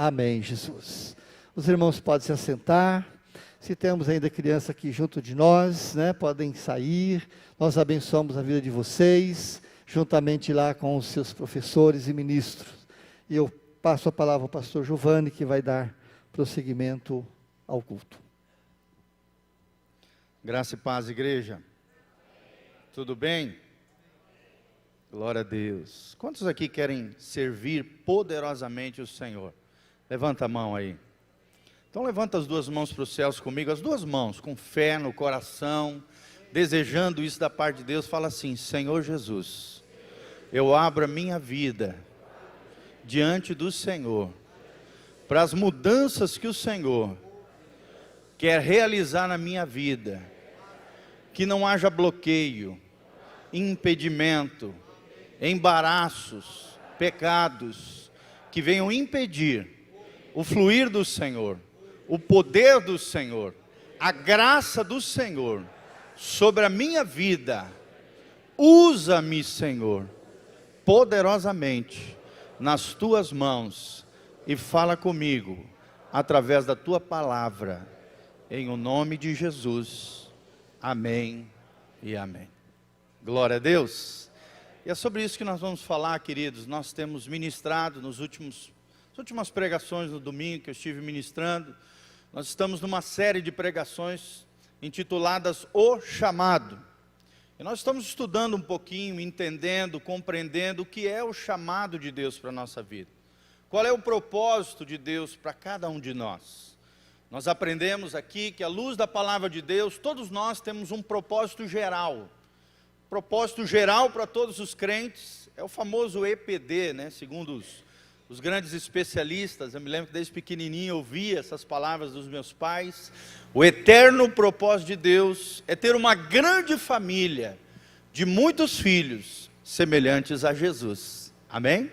Amém, Jesus. Os irmãos podem se assentar. Se temos ainda criança aqui junto de nós, podem sair. Nós abençoamos a vida de vocês, juntamente lá com os seus professores e ministros. E eu passo a palavra ao pastor Giovanni, que vai dar prosseguimento ao culto. Graça e paz, igreja. Tudo bem? Glória a Deus. Quantos aqui querem servir poderosamente o Senhor? Levanta a mão aí. Então levanta as duas mãos para os céus comigo, as duas mãos, com fé no coração, desejando isso da parte de Deus. Fala assim: Senhor Jesus, eu abro a minha vida diante do Senhor, para as mudanças que o Senhor quer realizar na minha vida, que não haja bloqueio, impedimento, embaraços, pecados, que venham impedir o fluir do Senhor, o poder do Senhor, a graça do Senhor sobre a minha vida. Usa-me, Senhor, poderosamente nas tuas mãos e fala comigo através da tua palavra, em o nome de Jesus. Amém e amém. Glória a Deus. E é sobre isso que nós vamos falar, queridos. Nós temos ministrado nas últimas pregações no domingo que eu estive ministrando. Nós estamos numa série de pregações intituladas O Chamado. E nós estamos estudando um pouquinho, entendendo, compreendendo o que é o chamado de Deus para a nossa vida. Qual é o propósito de Deus para cada um de nós. Nós aprendemos aqui que à luz da palavra de Deus, todos nós temos um propósito geral. Propósito geral para todos os crentes é o famoso EPD, segundo os grandes especialistas. Eu me lembro que desde pequenininho eu ouvia essas palavras dos meus pais. O eterno propósito de Deus é ter uma grande família de muitos filhos semelhantes a Jesus. Amém?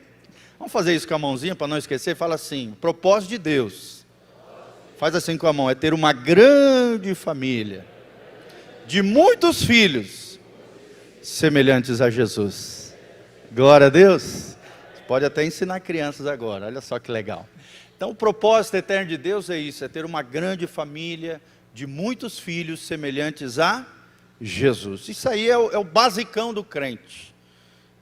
Vamos fazer isso com a mãozinha para não esquecer. Fala assim: o propósito de Deus, faz assim com a mão, é ter uma grande família de muitos filhos semelhantes a Jesus. Glória a Deus. Você pode até ensinar crianças agora, olha só que legal. Então o propósito eterno de Deus é isso, é ter uma grande família de muitos filhos semelhantes a Jesus. Isso aí é o basicão do crente.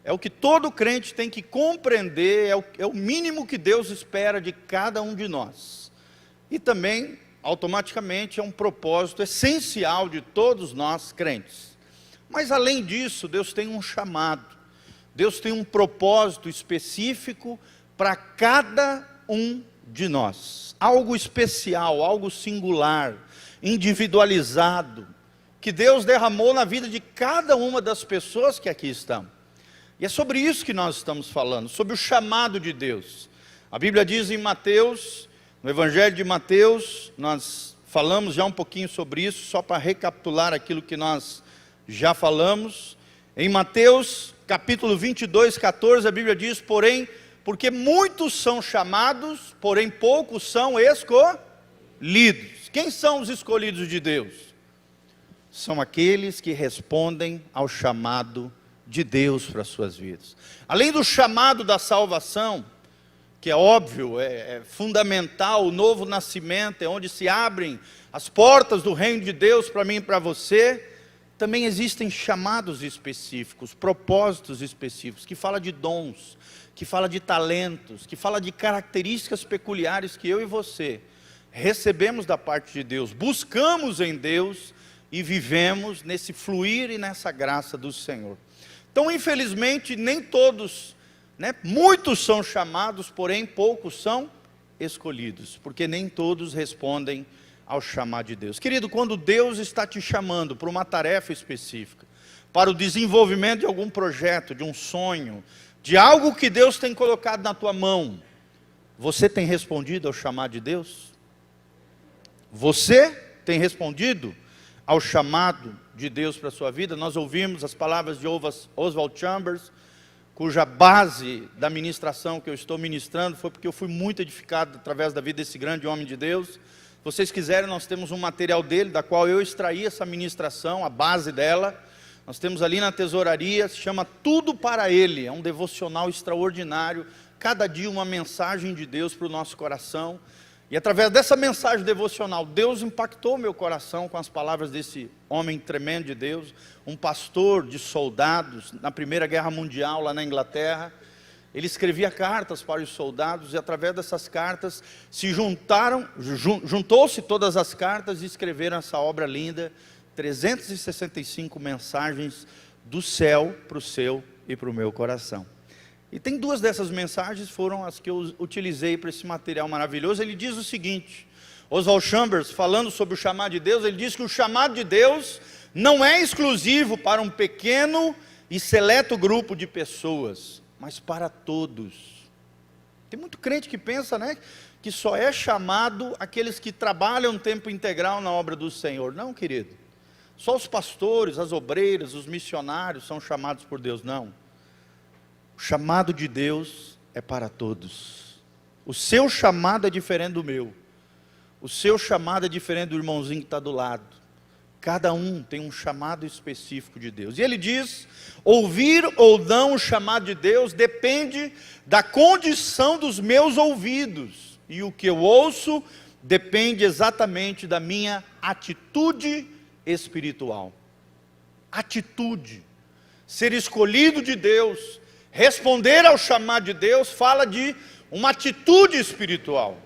É o que todo crente tem que compreender, é o mínimo que Deus espera de cada um de nós. E também, automaticamente, é um propósito essencial de todos nós crentes. Mas além disso, Deus tem um chamado, Deus tem um propósito específico para cada um de nós. Algo especial, algo singular, individualizado, que Deus derramou na vida de cada uma das pessoas que aqui estão. E é sobre isso que nós estamos falando, sobre o chamado de Deus. A Bíblia diz em Mateus, no Evangelho de Mateus, nós falamos já um pouquinho sobre isso, só para recapitular aquilo que nós já falamos. Em Mateus capítulo 22, 14, a Bíblia diz: porém, porque muitos são chamados, porém poucos são escolhidos. Quem são os escolhidos de Deus? São aqueles que respondem ao chamado de Deus para as suas vidas. Além do chamado da salvação, que é óbvio, é fundamental, o novo nascimento, é onde se abrem as portas do reino de Deus para mim e para você. Também existem chamados específicos, propósitos específicos, que fala de dons, que fala de talentos, que fala de características peculiares que eu e você recebemos da parte de Deus, buscamos em Deus e vivemos nesse fluir e nessa graça do Senhor. Então, infelizmente, nem todos, muitos são chamados, porém poucos são escolhidos, porque nem todos respondem ao chamado de Deus. Querido, quando Deus está te chamando para uma tarefa específica, para o desenvolvimento de algum projeto, de um sonho, de algo que Deus tem colocado na tua mão, você tem respondido ao chamado de Deus? Você tem respondido ao chamado de Deus para a sua vida? Nós ouvimos as palavras de Oswald Chambers, cuja base da ministração que eu estou ministrando foi porque eu fui muito edificado através da vida desse grande homem de Deus. Se vocês quiserem, nós temos um material dele, da qual eu extraí essa ministração, a base dela. Nós temos ali na tesouraria, se chama Tudo para Ele, é um devocional extraordinário, cada dia uma mensagem de Deus para o nosso coração. E através dessa mensagem devocional, Deus impactou meu coração com as palavras desse homem tremendo de Deus, um pastor de soldados na Primeira Guerra Mundial lá na Inglaterra. Ele escrevia cartas para os soldados e através dessas cartas se juntou-se todas as cartas e escreveram essa obra linda, 365 mensagens do céu para o seu e para o meu coração. E tem duas dessas mensagens, foram as que eu utilizei para esse material maravilhoso. Ele diz o seguinte, Oswald Chambers, falando sobre o chamado de Deus, ele diz que o chamado de Deus não é exclusivo para um pequeno e seleto grupo de pessoas, mas para todos. Tem muito crente que pensa, né, que só é chamado aqueles que trabalham tempo integral na obra do Senhor. Não, querido, só os pastores, as obreiras, os missionários são chamados por Deus. Não, o chamado de Deus é para todos. O seu chamado é diferente do meu, o seu chamado é diferente do irmãozinho que está do lado. Cada um tem um chamado específico de Deus. E ele diz, ouvir ou não o chamado de Deus depende da condição dos meus ouvidos. E o que eu ouço depende exatamente da minha atitude espiritual. Atitude. Ser escolhido de Deus, responder ao chamado de Deus, fala de uma atitude espiritual.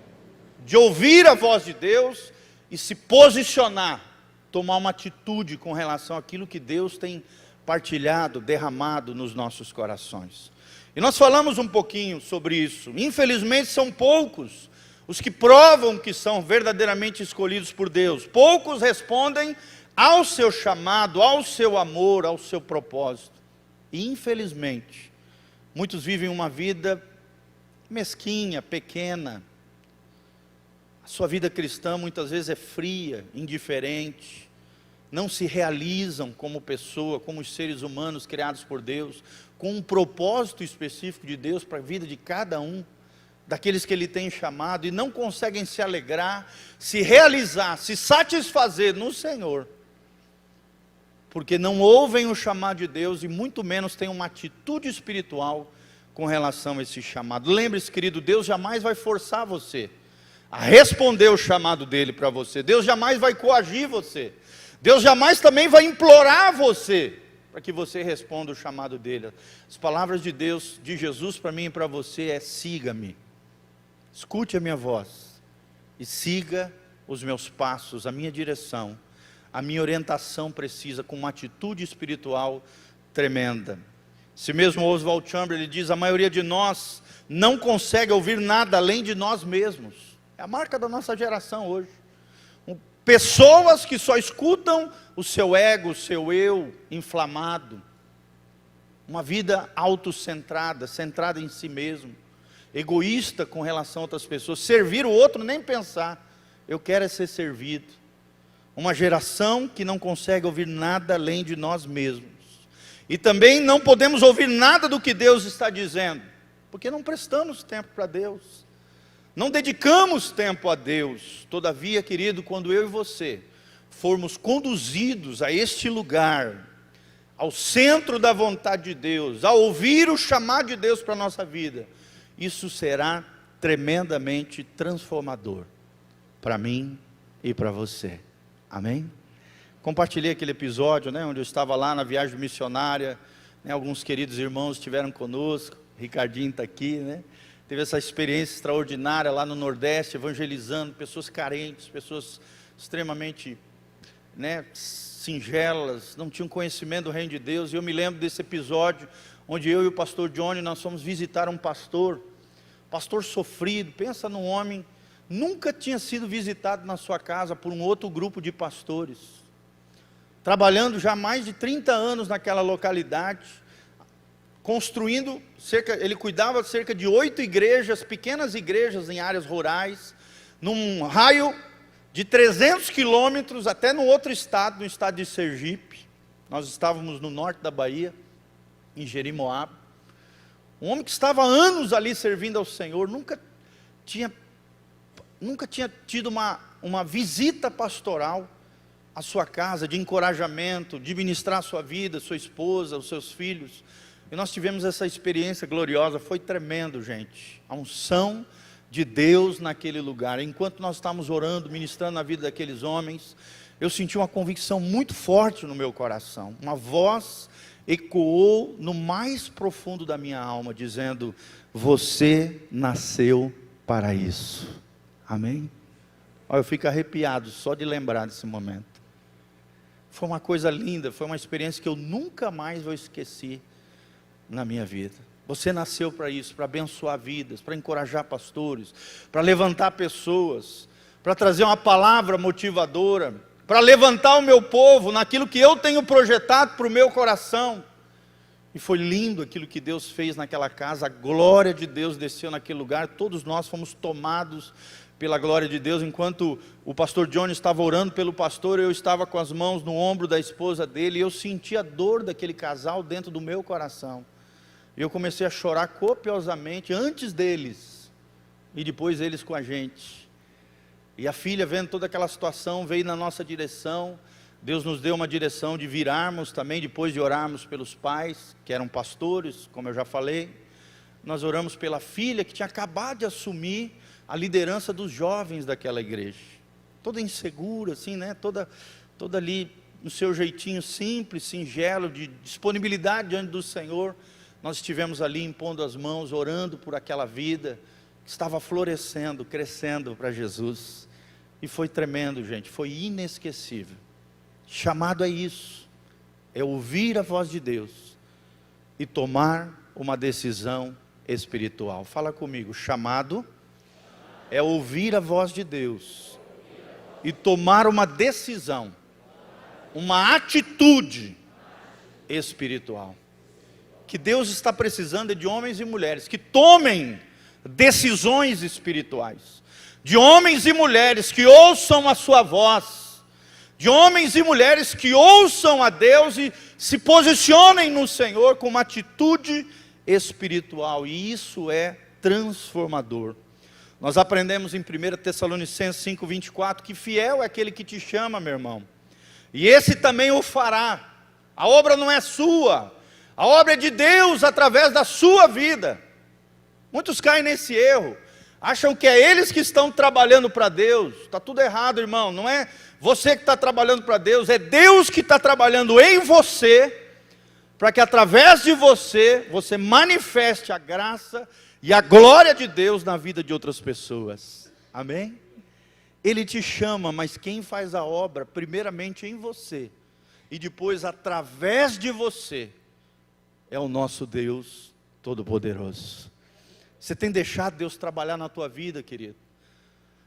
De ouvir a voz de Deus e se posicionar. Tomar uma atitude com relação àquilo que Deus tem partilhado, derramado nos nossos corações. E nós falamos um pouquinho sobre isso. Infelizmente são poucos os que provam que são verdadeiramente escolhidos por Deus. Poucos respondem ao seu chamado, ao seu amor, ao seu propósito. E infelizmente, muitos vivem uma vida mesquinha, pequena. A sua vida cristã muitas vezes é fria, indiferente, não se realizam como pessoa, como os seres humanos criados por Deus, com um propósito específico de Deus para a vida de cada um, daqueles que Ele tem chamado, e não conseguem se alegrar, se realizar, se satisfazer no Senhor, porque não ouvem o chamado de Deus e muito menos têm uma atitude espiritual com relação a esse chamado. Lembre-se, querido, Deus jamais vai forçar você a responder o chamado dele para você. Deus jamais vai coagir você. Deus jamais também vai implorar você para que você responda o chamado dele. As palavras de Deus, de Jesus para mim e para você é: siga-me, escute a minha voz e siga os meus passos, a minha direção, a minha orientação precisa, com uma atitude espiritual tremenda. Esse mesmo Oswald Chambers, ele diz: a maioria de nós não consegue ouvir nada além de nós mesmos. É a marca da nossa geração hoje. Pessoas que só escutam o seu ego, o seu eu inflamado. Uma vida autocentrada, centrada em si mesmo. Egoísta com relação a outras pessoas. Servir o outro, nem pensar. Eu quero é ser servido. Uma geração que não consegue ouvir nada além de nós mesmos. E também não podemos ouvir nada do que Deus está dizendo, porque não prestamos tempo para Deus. Não dedicamos tempo a Deus. Todavia, querido, quando eu e você formos conduzidos a este lugar, ao centro da vontade de Deus, a ouvir o chamado de Deus para a nossa vida, isso será tremendamente transformador para mim e para você. Amém? Compartilhei aquele episódio, né, onde eu estava lá na viagem missionária, né, alguns queridos irmãos estiveram conosco, Ricardinho está aqui, né? Teve essa experiência extraordinária lá no Nordeste, evangelizando pessoas carentes, pessoas extremamente, né, singelas, não tinham conhecimento do reino de Deus. E eu me lembro desse episódio, onde eu e o pastor Johnny, nós fomos visitar um pastor sofrido. Pensa num homem, nunca tinha sido visitado na sua casa por um outro grupo de pastores, trabalhando já há mais de 30 anos naquela localidade, construindo ele cuidava cerca de 8 igrejas, pequenas igrejas em áreas rurais, num raio de 300 quilômetros até no outro estado, no estado de Sergipe. Nós estávamos no norte da Bahia, em Jerimoabo. Um homem que estava há anos ali servindo ao Senhor, nunca tinha tido uma visita pastoral à sua casa, de encorajamento, de ministrar a sua vida, sua esposa, os seus filhos. E nós tivemos essa experiência gloriosa, foi tremendo, gente. A unção de Deus naquele lugar. Enquanto nós estávamos orando, ministrando na vida daqueles homens, eu senti uma convicção muito forte no meu coração. Uma voz ecoou no mais profundo da minha alma, dizendo: você nasceu para isso. Amém? Olha, eu fico arrepiado só de lembrar desse momento. Foi uma coisa linda, foi uma experiência que eu nunca mais vou esquecer na minha vida. Você nasceu para isso, para abençoar vidas, para encorajar pastores, para levantar pessoas, para trazer uma palavra motivadora, para levantar o meu povo naquilo que eu tenho projetado para o meu coração. E foi lindo aquilo que Deus fez naquela casa, a glória de Deus desceu naquele lugar, todos nós fomos tomados pela glória de Deus. Enquanto o pastor John estava orando pelo pastor, eu estava com as mãos no ombro da esposa dele, e eu senti a dor daquele casal dentro do meu coração. E eu comecei a chorar copiosamente antes deles, e depois eles com a gente. E a filha, vendo toda aquela situação, veio na nossa direção. Deus nos deu uma direção de virarmos também, depois de orarmos pelos pais, que eram pastores, como eu já falei. Nós oramos pela filha, que tinha acabado de assumir a liderança dos jovens daquela igreja. Toda insegura, assim, né? Toda ali no seu jeitinho simples, singelo, de disponibilidade diante do Senhor. Nós estivemos ali impondo as mãos, orando por aquela vida que estava florescendo, crescendo para Jesus. E foi tremendo, gente, foi inesquecível. Chamado é isso, é ouvir a voz de Deus e tomar uma decisão espiritual. Fala comigo, chamado é ouvir a voz de Deus e tomar uma decisão, uma atitude espiritual. Que Deus está precisando de homens e mulheres que tomem decisões espirituais, de homens e mulheres que ouçam a sua voz, de homens e mulheres que ouçam a Deus e se posicionem no Senhor com uma atitude espiritual, e isso é transformador. Nós aprendemos em 1 Tessalonicenses 5:24, que fiel é aquele que te chama, meu irmão, e esse também o fará. A obra não é sua, a obra é de Deus através da sua vida. Muitos caem nesse erro, acham que é eles que estão trabalhando para Deus. Está tudo errado, irmão. Não é você que está trabalhando para Deus, é Deus que está trabalhando em você, para que através de você, você manifeste a graça e a glória de Deus na vida de outras pessoas. Amém? Ele te chama, mas quem faz a obra, primeiramente em você, e depois através de você, é o nosso Deus Todo-Poderoso. Você tem deixado Deus trabalhar na tua vida, querido?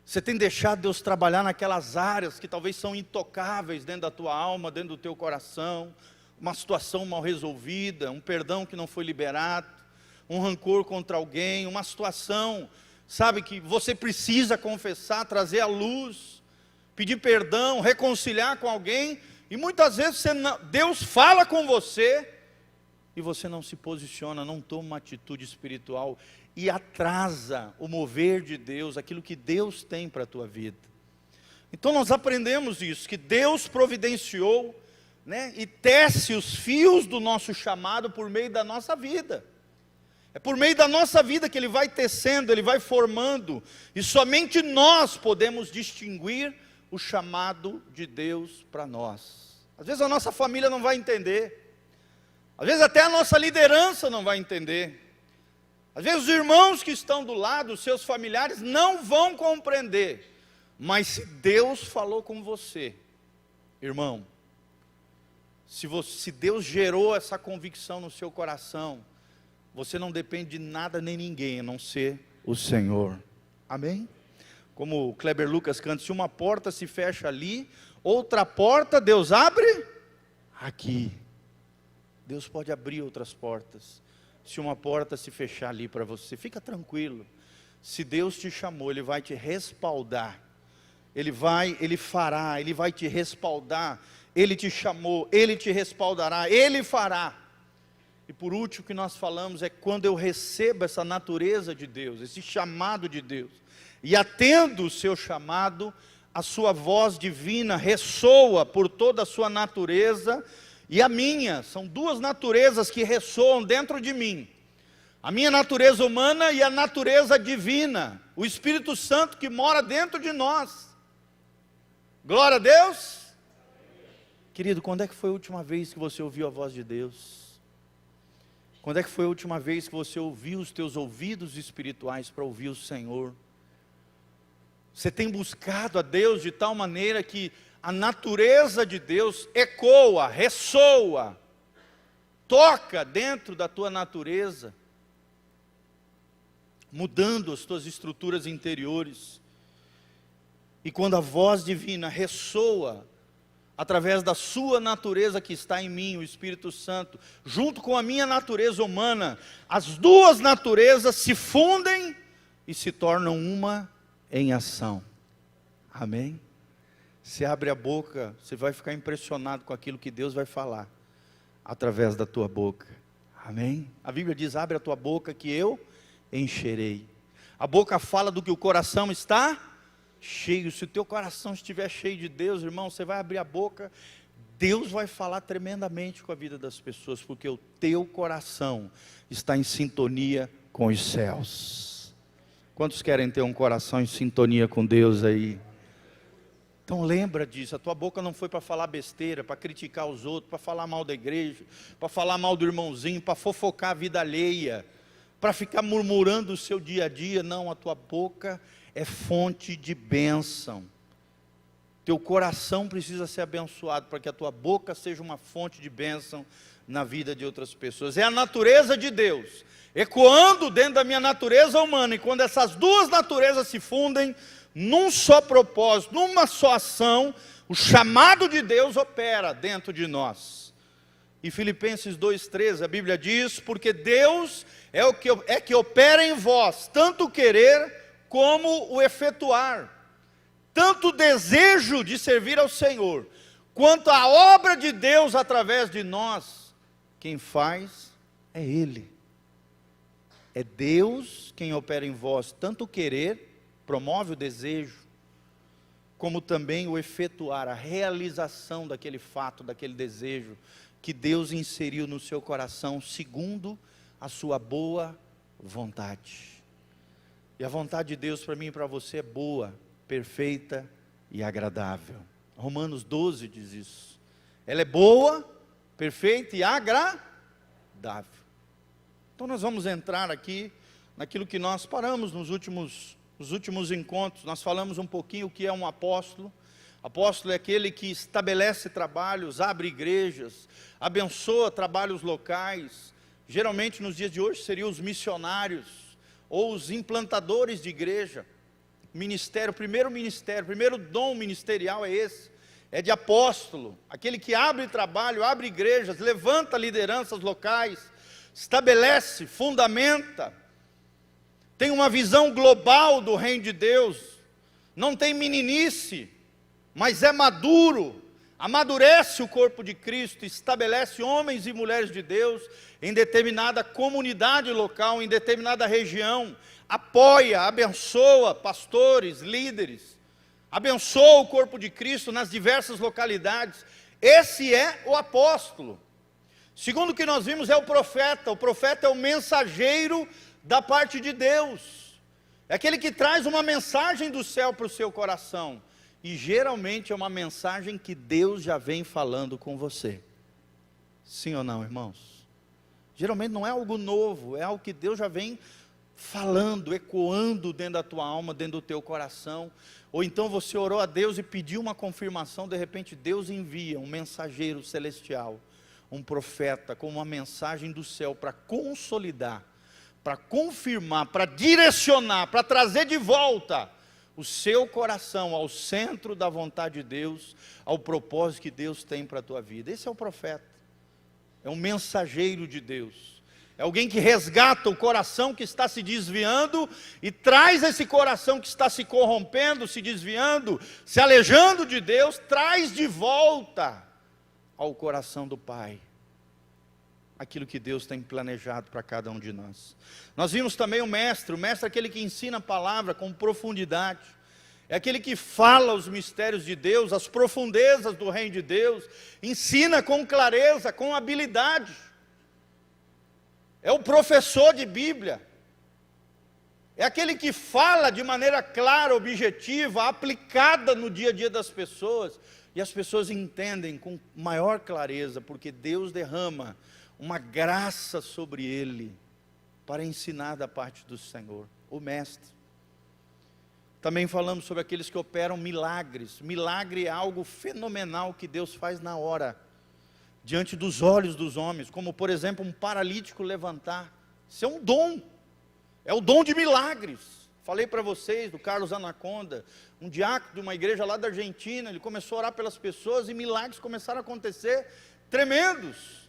Você tem deixado Deus trabalhar naquelas áreas que talvez são intocáveis dentro da tua alma, dentro do teu coração? Uma situação mal resolvida, um perdão que não foi liberado, um rancor contra alguém, uma situação, sabe, que você precisa confessar, trazer à luz, pedir perdão, reconciliar com alguém, e muitas vezes Deus fala com você, e você não se posiciona, não toma uma atitude espiritual, e atrasa o mover de Deus, aquilo que Deus tem para a tua vida. Então nós aprendemos isso, que Deus providenciou, né, e tece os fios do nosso chamado por meio da nossa vida. É por meio da nossa vida que Ele vai tecendo, Ele vai formando, e somente nós podemos distinguir o chamado de Deus para nós. Às vezes a nossa família não vai entender, às vezes até a nossa liderança não vai entender, às vezes os irmãos que estão do lado, os seus familiares, não vão compreender, mas se Deus falou com você, irmão, se Deus gerou essa convicção no seu coração, você não depende de nada nem ninguém, a não ser o Senhor. Amém? Como o Kleber Lucas canta, se uma porta se fecha ali, outra porta Deus abre aqui. Deus pode abrir outras portas, se uma porta se fechar ali para você, fica tranquilo. Se Deus te chamou, Ele vai te respaldar, Ele fará, Ele vai te respaldar. Ele te chamou, Ele te respaldará, Ele fará. E por último, o que nós falamos é quando eu recebo essa natureza de Deus, esse chamado de Deus, e atendo o seu chamado, a sua voz divina ressoa por toda a sua natureza, e a minha, são duas naturezas que ressoam dentro de mim. A minha natureza humana e a natureza divina, o Espírito Santo que mora dentro de nós. Glória a Deus. Querido, quando é que foi a última vez que você ouviu a voz de Deus? Quando é que foi a última vez que você ouviu os teus ouvidos espirituais para ouvir o Senhor? Você tem buscado a Deus de tal maneira que a natureza de Deus ecoa, ressoa, toca dentro da tua natureza, mudando as tuas estruturas interiores. E quando a voz divina ressoa, através da sua natureza que está em mim, o Espírito Santo, junto com a minha natureza humana, as duas naturezas se fundem e se tornam uma em ação. Amém? Você abre a boca, você vai ficar impressionado com aquilo que Deus vai falar, através da tua boca. Amém? A Bíblia diz, abre a tua boca que eu encherei. A boca fala do que o coração está cheio. Se o teu coração estiver cheio de Deus, irmão, você vai abrir a boca, Deus vai falar tremendamente com a vida das pessoas, porque o teu coração está em sintonia com os céus. Quantos querem ter um coração em sintonia com Deus aí? Então lembra disso, a tua boca não foi para falar besteira, para criticar os outros, para falar mal da igreja, para falar mal do irmãozinho, para fofocar a vida alheia, para ficar murmurando o seu dia a dia. Não, a tua boca é fonte de bênção. Teu coração precisa ser abençoado para que a tua boca seja uma fonte de bênção na vida de outras pessoas. É a natureza de Deus ecoando dentro da minha natureza humana, e quando essas duas naturezas se fundem num só propósito, numa só ação, o chamado de Deus opera dentro de nós. E Filipenses 2,13, a Bíblia diz, porque Deus é que opera em vós, tanto o querer como o efetuar, tanto o desejo de servir ao Senhor, quanto a obra de Deus através de nós. Quem faz é Ele. É Deus quem opera em vós, tanto o querer, promove o desejo, como também o efetuar, a realização daquele fato, daquele desejo, que Deus inseriu no seu coração, segundo a sua boa vontade. E a vontade de Deus para mim e para você é boa, perfeita e agradável. Romanos 12 diz isso. Ela é boa, perfeita e agradável. Então nós vamos entrar aqui naquilo que nós paramos nos últimos encontros. Nós falamos um pouquinho o que é um apóstolo. Apóstolo é aquele que estabelece trabalhos, abre igrejas, abençoa trabalhos locais. Geralmente nos dias de hoje seriam os missionários ou os implantadores de igreja. Ministério, primeiro dom ministerial é esse, é de apóstolo, aquele que abre trabalho, abre igrejas, levanta lideranças locais, estabelece, fundamenta, tem uma visão global do reino de Deus, não tem meninice, mas é maduro, amadurece o corpo de Cristo, estabelece homens e mulheres de Deus em determinada comunidade local, em determinada região, apoia, abençoa pastores, líderes, abençoa o corpo de Cristo nas diversas localidades. Esse é o apóstolo. Segundo o que nós vimos é o profeta é o mensageiro da parte de Deus, é aquele que traz uma mensagem do céu para o seu coração, e geralmente é uma mensagem que Deus já vem falando com você. Sim ou não, irmãos? Geralmente não é algo novo, é algo que Deus já vem falando, ecoando dentro da tua alma, dentro do teu coração. Ou então você orou a Deus e pediu uma confirmação, de repente Deus envia um mensageiro celestial, um profeta, com uma mensagem do céu para consolidar, para confirmar, para direcionar, para trazer de volta o seu coração ao centro da vontade de Deus, ao propósito que Deus tem para a tua vida. Esse é o profeta, é um mensageiro de Deus, é alguém que resgata o coração que está se desviando e traz esse coração que está se corrompendo, se desviando, se alejando de Deus, traz de volta ao coração do Pai aquilo que Deus tem planejado para cada um de nós. Nós vimos também o mestre é aquele que ensina a palavra com profundidade, é aquele que fala os mistérios de Deus, as profundezas do reino de Deus, ensina com clareza, com habilidade. É o professor de Bíblia. É aquele que fala de maneira clara, objetiva, aplicada no dia a dia das pessoas, e as pessoas entendem com maior clareza, porque Deus derrama uma graça sobre ele, para ensinar da parte do Senhor, o Mestre. Também falamos sobre aqueles que operam milagres. Milagre é algo fenomenal que Deus faz na hora, diante dos olhos dos homens, como por exemplo um paralítico levantar. Isso é um dom, é o dom de milagres. Falei para vocês do Carlos Anaconda, um diácono de uma igreja lá da Argentina. Ele começou a orar pelas pessoas e milagres começaram a acontecer, tremendos.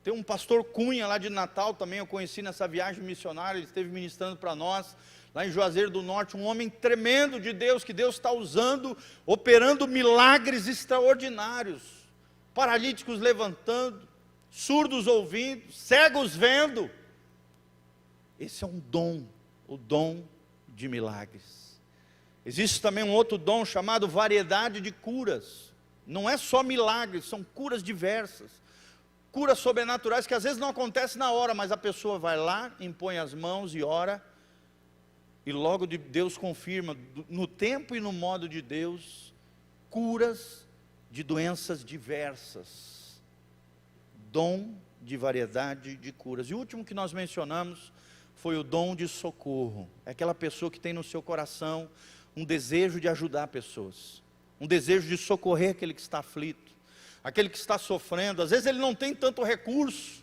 Tem um pastor Cunha lá de Natal também, eu conheci nessa viagem missionária, ele esteve ministrando para nós, lá em Juazeiro do Norte, um homem tremendo de Deus, que Deus está usando, operando milagres extraordinários, paralíticos levantando, surdos ouvindo, cegos vendo. Esse é um dom, o dom de milagres. Existe também um outro dom chamado variedade de curas. Não é só milagres, são curas diversas, curas sobrenaturais que às vezes não acontecem na hora, mas a pessoa vai lá, impõe as mãos e ora, e logo Deus confirma, no tempo e no modo de Deus, curas de doenças diversas. Dom de variedade de curas. E o último que nós mencionamos foi o dom de socorro. É aquela pessoa que tem no seu coração um desejo de ajudar pessoas, um desejo de socorrer aquele que está aflito, aquele que está sofrendo. Às vezes ele não tem tanto recurso,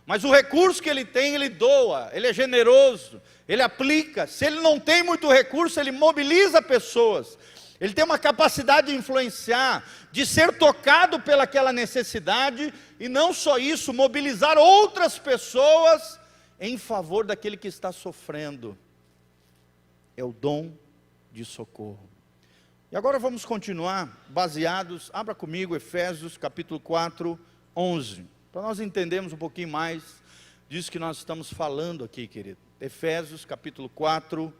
mas o recurso que ele tem, ele doa, ele é generoso, ele aplica. Se ele não tem muito recurso, ele mobiliza pessoas, ele tem uma capacidade de influenciar, de ser tocado pelaquela necessidade, e não só isso, mobilizar outras pessoas em favor daquele que está sofrendo. É o dom de socorro. E agora vamos continuar baseados, abra comigo Efésios capítulo 4, 11, para nós entendermos um pouquinho mais disso que nós estamos falando aqui, querido. Efésios capítulo 4,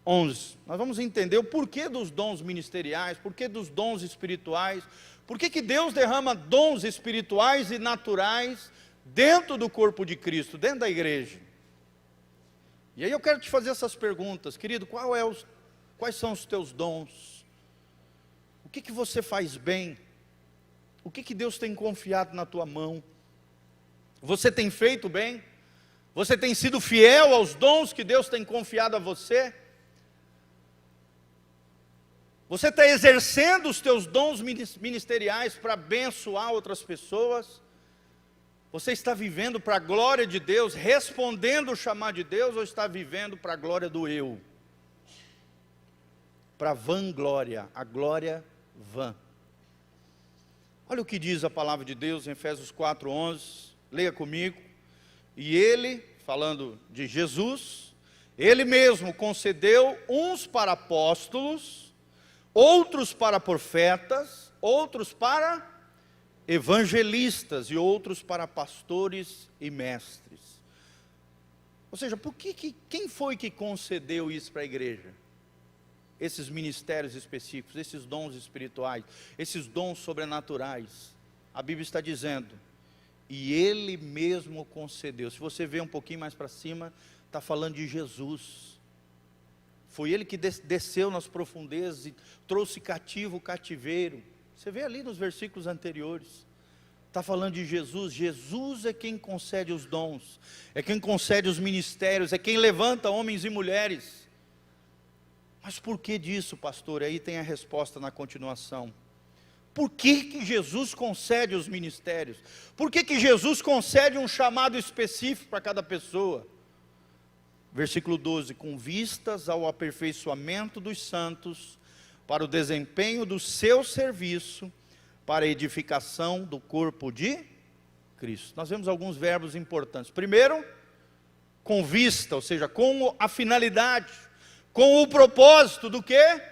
11. Nós vamos entender o porquê dos dons ministeriais, porquê dos dons espirituais, porquê que Deus derrama dons espirituais e naturais dentro do corpo de Cristo, dentro da igreja. E aí eu quero te fazer essas perguntas, querido, quais são os teus dons? O que você faz bem? O que Deus tem confiado na tua mão? Você tem feito bem? Você tem sido fiel aos dons que Deus tem confiado a você? Você está exercendo os teus dons ministeriais para abençoar outras pessoas? Você está vivendo para a glória de Deus, respondendo o chamado de Deus, ou está vivendo para a glória do eu? Para a vanglória, a glória vã. Olha o que diz a palavra de Deus em Efésios 4, 11, leia comigo. E ele, falando de Jesus, ele mesmo concedeu uns para apóstolos, outros para profetas, outros para evangelistas e outros para pastores e mestres. Ou seja, quem foi que concedeu isso para a igreja? Esses ministérios específicos, esses dons espirituais, esses dons sobrenaturais. A Bíblia está dizendo, e ele mesmo concedeu. Se você ver um pouquinho mais para cima, está falando de Jesus. Foi ele que desceu nas profundezas e trouxe cativo o cativeiro. Você vê ali nos versículos anteriores, está falando de Jesus. Jesus é quem concede os dons, é quem concede os ministérios, é quem levanta homens e mulheres. Mas por que disso, pastor? Aí tem a resposta na continuação. Por que Jesus concede os ministérios? Por que Jesus concede um chamado específico para cada pessoa? Versículo 12, com vistas ao aperfeiçoamento dos santos, para o desempenho do seu serviço, para a edificação do corpo de Cristo. Nós vemos alguns verbos importantes. Primeiro, com vista, ou seja, com a finalidade, com o propósito do quê?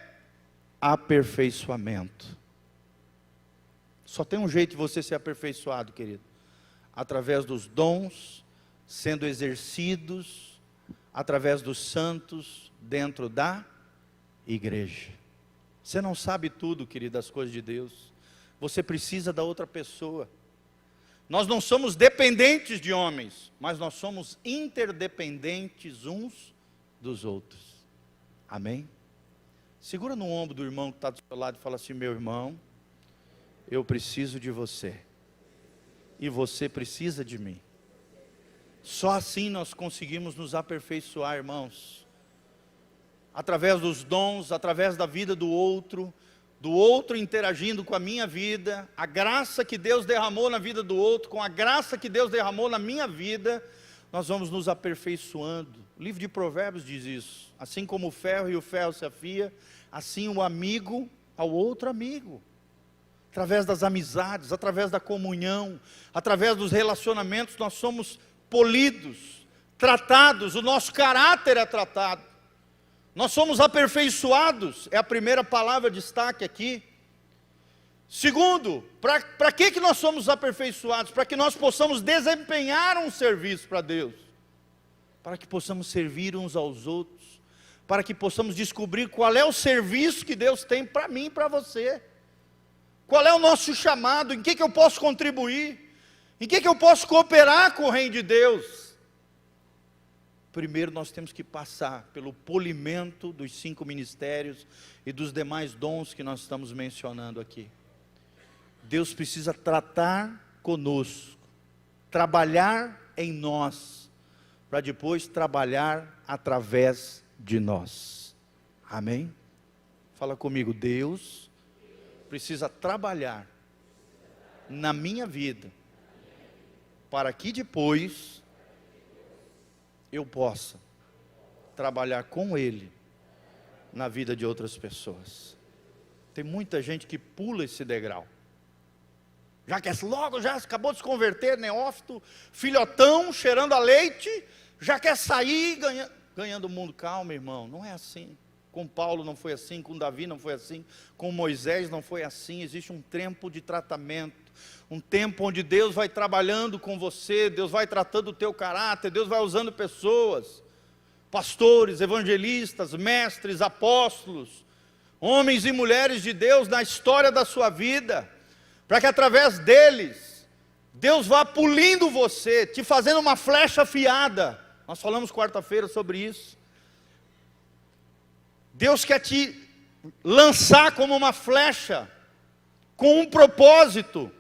Aperfeiçoamento. Só tem um jeito de você ser aperfeiçoado, querido, através dos dons sendo exercidos, através dos santos dentro da igreja. Você não sabe tudo, querido, das coisas de Deus. Você precisa da outra pessoa. Nós não somos dependentes de homens, mas nós somos interdependentes uns dos outros. Amém? Segura no ombro do irmão que está do seu lado e fala assim: meu irmão, eu preciso de você. E você precisa de mim. Só assim nós conseguimos nos aperfeiçoar, irmãos. Através dos dons, através da vida do outro interagindo com a minha vida, a graça que Deus derramou na vida do outro, com a graça que Deus derramou na minha vida, nós vamos nos aperfeiçoando. O livro de Provérbios diz isso: assim como o ferro e o ferro se afia, assim o amigo ao outro amigo. Através das amizades, através da comunhão, através dos relacionamentos, nós somos polidos, tratados, o nosso caráter é tratado. Nós somos aperfeiçoados, é a primeira palavra de destaque aqui. Segundo, para que nós somos aperfeiçoados? Para que nós possamos desempenhar um serviço para Deus, para que possamos servir uns aos outros, para que possamos descobrir qual é o serviço que Deus tem para mim e para você. Qual é o nosso chamado, em que eu posso contribuir, em que eu posso cooperar com o reino de Deus. Primeiro nós temos que passar pelo polimento dos 5 ministérios e dos demais dons que nós estamos mencionando aqui. Deus precisa tratar conosco, trabalhar em nós, para depois trabalhar através de nós. Amém? Fala comigo: Deus precisa trabalhar na minha vida, para que depois eu possa trabalhar com Ele na vida de outras pessoas. Tem muita gente que pula esse degrau. Já quer logo, já acabou de se converter, neófito, filhotão, cheirando a leite, já quer sair ganhando o mundo. Calma, irmão, não é assim. Com Paulo não foi assim, com Davi não foi assim, com Moisés não foi assim. Existe um tempo de tratamento, um tempo onde Deus vai trabalhando com você, Deus vai tratando o teu caráter, Deus vai usando pessoas, pastores, evangelistas, mestres, apóstolos, homens e mulheres de Deus na história da sua vida, para que através deles, Deus vá pulindo você, te fazendo uma flecha afiada. Nós falamos quarta-feira sobre isso. Deus quer te lançar como uma flecha, com um propósito,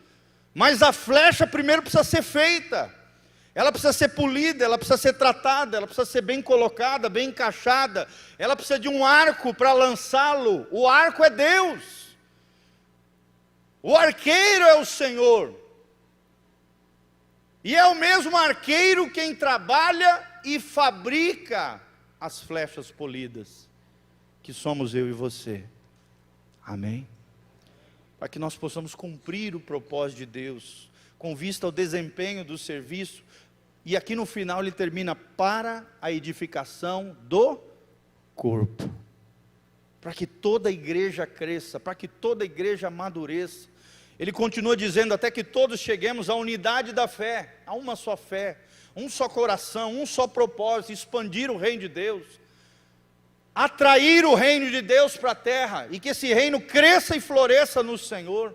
mas a flecha primeiro precisa ser feita, ela precisa ser polida, ela precisa ser tratada, ela precisa ser bem colocada, bem encaixada, ela precisa de um arco para lançá-lo. O arco é Deus, o arqueiro é o Senhor, e é o mesmo arqueiro quem trabalha e fabrica as flechas polidas, que somos eu e você. Amém? Para que nós possamos cumprir o propósito de Deus, com vista ao desempenho do serviço, e aqui no final ele termina: para a edificação do corpo, para que toda a igreja cresça, para que toda a igreja amadureça. Ele continua dizendo: até que todos cheguemos à unidade da fé, a uma só fé, um só coração, um só propósito, expandir o reino de Deus, atrair o reino de Deus para a terra, e que esse reino cresça e floresça no Senhor,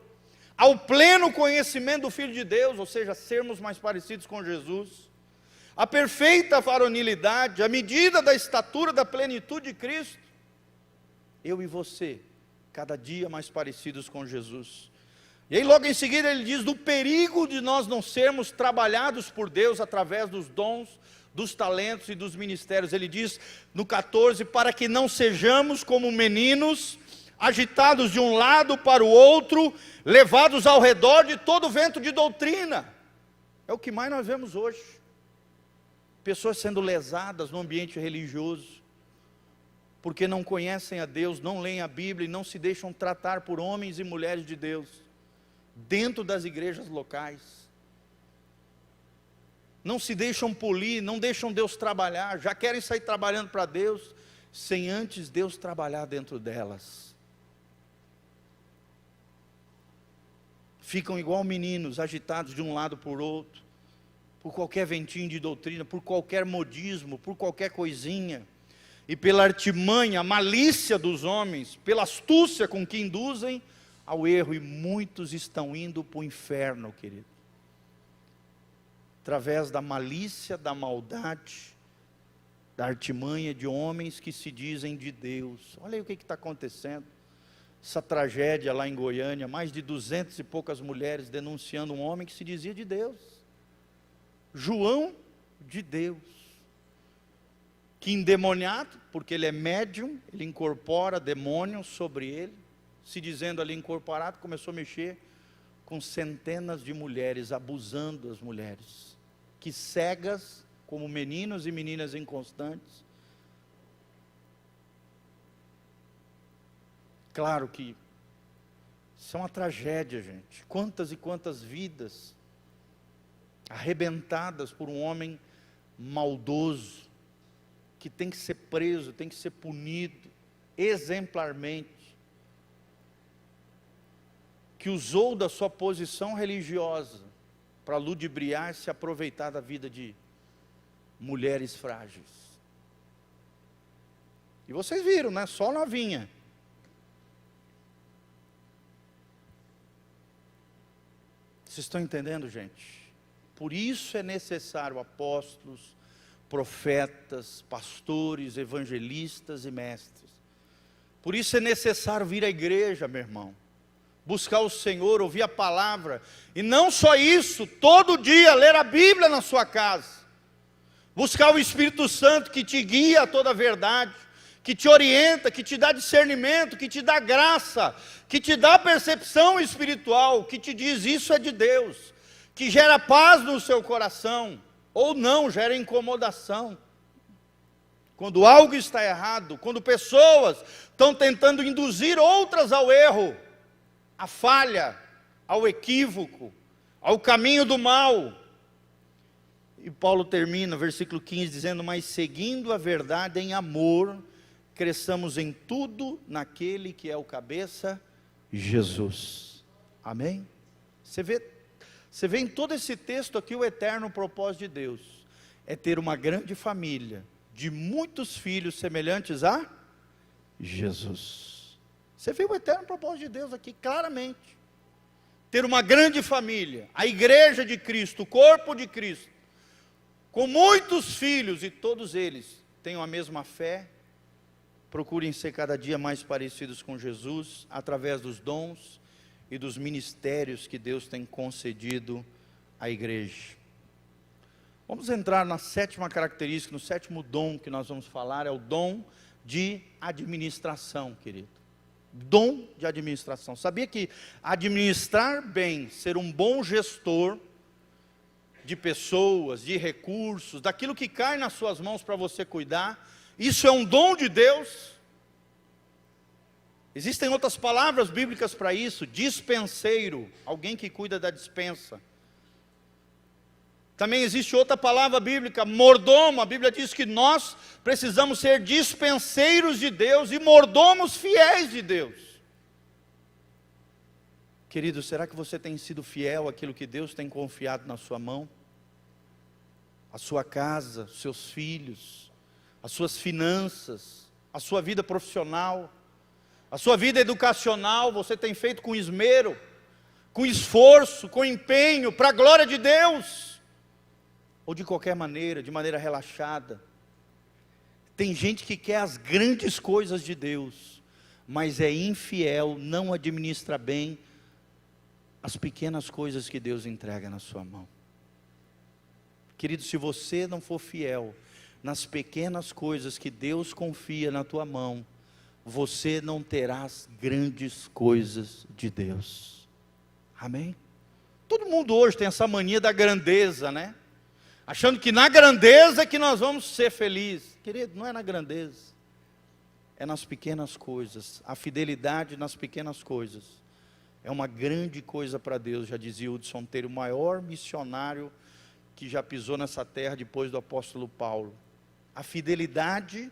ao pleno conhecimento do Filho de Deus, ou seja, sermos mais parecidos com Jesus, a perfeita varonilidade, a medida da estatura da plenitude de Cristo, eu e você, cada dia mais parecidos com Jesus. E aí logo em seguida ele diz do perigo de nós não sermos trabalhados por Deus através dos dons, dos talentos e dos ministérios. Ele diz no 14, para que não sejamos como meninos, agitados de um lado para o outro, levados ao redor de todo vento de doutrina. É o que mais nós vemos hoje, pessoas sendo lesadas no ambiente religioso, porque não conhecem a Deus, não leem a Bíblia e não se deixam tratar por homens e mulheres de Deus, dentro das igrejas locais. Não se deixam polir, não deixam Deus trabalhar, já querem sair trabalhando para Deus, sem antes Deus trabalhar dentro delas. Ficam igual meninos, agitados de um lado por outro, por qualquer ventinho de doutrina, por qualquer modismo, por qualquer coisinha. e pela artimanha, a malícia dos homens, pela astúcia com que induzem ao erro, e muitos estão indo para o inferno, querido, através da malícia, da maldade, da artimanha de homens que se dizem de Deus. Olha aí o que está acontecendo, essa tragédia lá em Goiânia, mais de 200 e poucas mulheres denunciando um homem que se dizia de Deus, João de Deus, que endemoniado, porque ele é médium, ele incorpora demônios sobre ele, se dizendo ali incorporado, começou a mexer com centenas de mulheres, abusando das mulheres, que cegas, como meninos e meninas inconstantes. Claro que isso é uma tragédia, gente. Quantas e quantas vidas arrebentadas por um homem maldoso, que tem que ser preso, tem que ser punido exemplarmente, que usou da sua posição religiosa para ludibriar e se aproveitar da vida de mulheres frágeis. E vocês viram, né? Só novinha. Vocês estão entendendo, gente? Por isso é necessário apóstolos, profetas, pastores, evangelistas e mestres. Por isso é necessário vir à igreja, meu irmão, buscar o Senhor, ouvir a palavra, e não só isso, todo dia ler a Bíblia na sua casa, buscar o Espírito Santo que te guia a toda a verdade, que te orienta, que te dá discernimento, que te dá graça, que te dá percepção espiritual, que te diz isso é de Deus, que gera paz no seu coração, ou não, gera incomodação. Quando algo está errado, quando pessoas estão tentando induzir outras ao erro, à falha, ao equívoco, ao caminho do mal. E Paulo termina, versículo 15, dizendo: mas seguindo a verdade em amor, cresçamos em tudo naquele que é o cabeça, Jesus. Amém? Você vê em todo esse texto aqui o eterno propósito de Deus, é ter uma grande família, de muitos filhos semelhantes a Jesus. Você vê o eterno propósito de Deus aqui claramente, ter uma grande família, a igreja de Cristo, o corpo de Cristo, com muitos filhos, e todos eles tenham a mesma fé, procurem ser cada dia mais parecidos com Jesus, através dos dons e dos ministérios que Deus tem concedido à igreja. Vamos entrar na sétima característica, no sétimo dom que nós vamos falar, é o dom de administração, querido. Dom de administração. Sabia que administrar bem, ser um bom gestor de pessoas, de recursos, daquilo que cai nas suas mãos para você cuidar, isso é um dom de Deus? Existem outras palavras bíblicas para isso: dispenseiro, alguém que cuida da dispensa. Também existe outra palavra bíblica, mordomo. A Bíblia diz que nós precisamos ser dispenseiros de Deus e mordomos fiéis de Deus. Querido, será que você tem sido fiel àquilo que Deus tem confiado na sua mão? A sua casa, seus filhos, as suas finanças, a sua vida profissional, a sua vida educacional, você tem feito com esmero, com esforço, com empenho, para a glória de Deus? Ou de qualquer maneira, de maneira relaxada? Tem gente que quer as grandes coisas de Deus, mas é infiel, não administra bem as pequenas coisas que Deus entrega na sua mão. Querido, se você não for fiel nas pequenas coisas que Deus confia na tua mão, você não terá as grandes coisas de Deus. Amém? Todo mundo hoje tem essa mania da grandeza, né? Achando que na grandeza é que nós vamos ser felizes. Querido, não é na grandeza, é nas pequenas coisas. A fidelidade nas pequenas coisas é uma grande coisa para Deus. Já dizia Hudson Taylor, o maior missionário que já pisou nessa terra depois do apóstolo Paulo. A fidelidade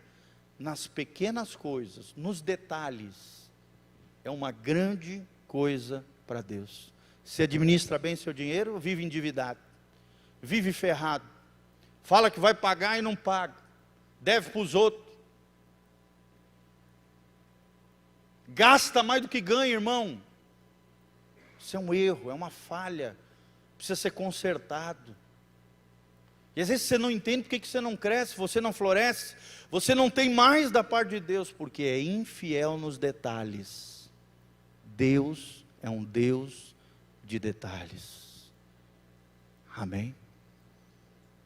nas pequenas coisas, nos detalhes, é uma grande coisa para Deus. Se administra bem seu dinheiro, vive endividado, vive ferrado, fala que vai pagar e não paga, deve para os outros, gasta mais do que ganha, irmão. Isso é um erro, é uma falha, precisa ser consertado. E às vezes você não entende porque que você não cresce, você não floresce, você não tem mais da parte de Deus, porque é infiel nos detalhes. Deus é um Deus de detalhes. Amém?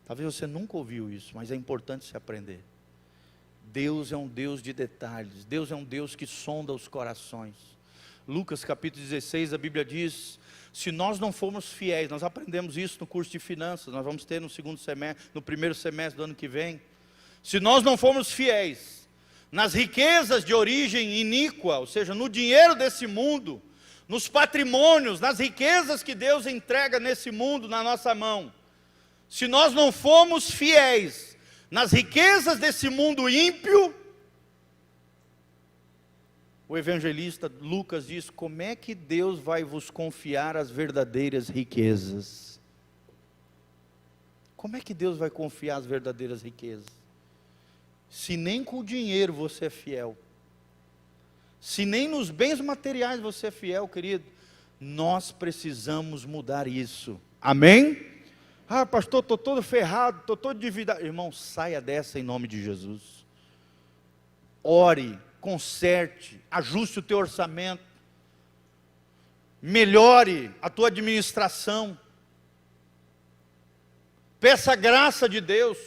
Talvez você nunca ouviu isso, mas é importante se aprender. Deus é um Deus de detalhes, Deus é um Deus que sonda os corações. Lucas capítulo 16, a Bíblia diz, se nós não formos fiéis, nós aprendemos isso no curso de finanças, nós vamos ter no segundo semestre, no primeiro semestre do ano que vem. Se nós não formos fiéis nas riquezas de origem iníqua, ou seja, no dinheiro desse mundo, nos patrimônios, nas riquezas que Deus entrega nesse mundo na nossa mão, se nós não formos fiéis nas riquezas desse mundo ímpio, o evangelista Lucas diz, como é que Deus vai vos confiar as verdadeiras riquezas? Como é que Deus vai confiar as verdadeiras riquezas? Se nem com o dinheiro você é fiel, se nem nos bens materiais você é fiel, querido, nós precisamos mudar isso. Amém? Ah, pastor, estou todo ferrado, estou todo endividado. Irmão, saia dessa em nome de Jesus. Ore, conserte, ajuste o teu orçamento, melhore a tua administração, peça a graça de Deus,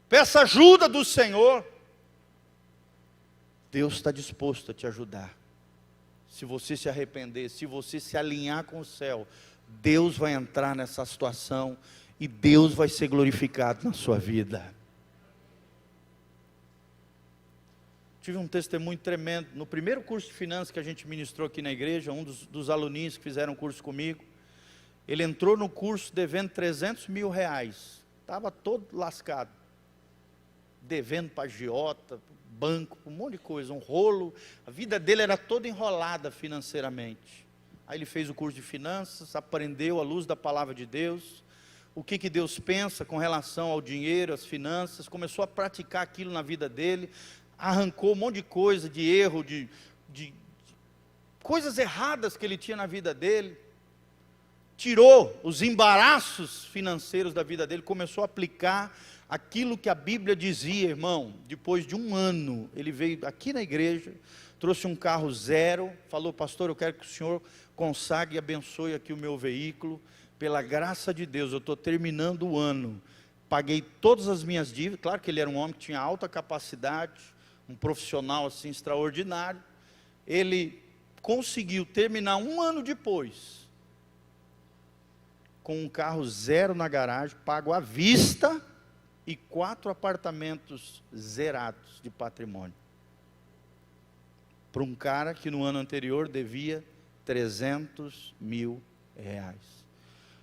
peça ajuda do Senhor. Deus está disposto a te ajudar. Se você se arrepender, se você se alinhar com o céu, Deus vai entrar nessa situação e Deus vai ser glorificado na sua vida. Tive um testemunho tremendo, no primeiro curso de finanças que a gente ministrou aqui na igreja, um dos aluninhos que fizeram curso comigo, ele entrou no curso devendo 300 mil reais, estava todo lascado, devendo para agiota, banco, um monte de coisa, um rolo, a vida dele era toda enrolada financeiramente. Aí ele fez o curso de finanças, aprendeu à luz da palavra de Deus, o que Deus pensa com relação ao dinheiro, às finanças, começou a praticar aquilo na vida dele, arrancou um monte de coisa, de erro, de coisas erradas que ele tinha na vida dele, tirou os embaraços financeiros da vida dele, começou a aplicar aquilo que a Bíblia dizia, irmão. Depois de um ano, ele veio aqui na igreja, trouxe um carro zero, falou, pastor, eu quero que o senhor consagre e abençoe aqui o meu veículo, pela graça de Deus, eu estou terminando o ano, paguei todas as minhas dívidas, claro que ele era um homem que tinha alta capacidade, um profissional assim extraordinário, ele conseguiu terminar um ano depois, com um carro zero na garagem, pago à vista, e 4 apartamentos zerados de patrimônio, para um cara que no ano anterior devia 300 mil reais.